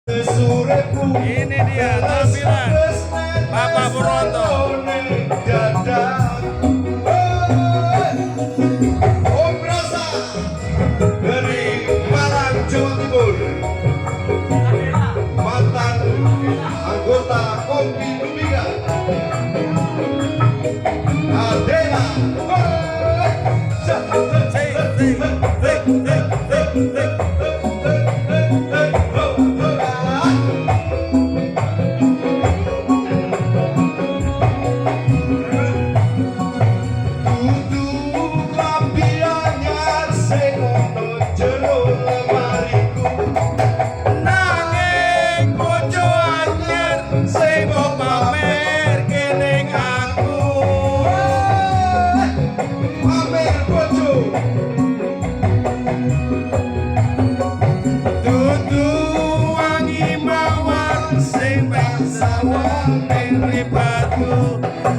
Ini dia tampilan Bapak Purwoto. Om Rasa dari Malang, Jawa Timur, mantan anggota Kompi Lumiga Adela.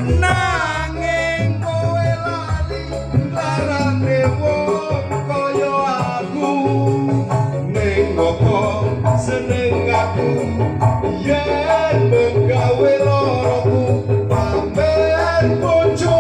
Nanging kowe lali larane wong kaya aku, Ning apa seneng aku yen menggawe loroku pamer bojo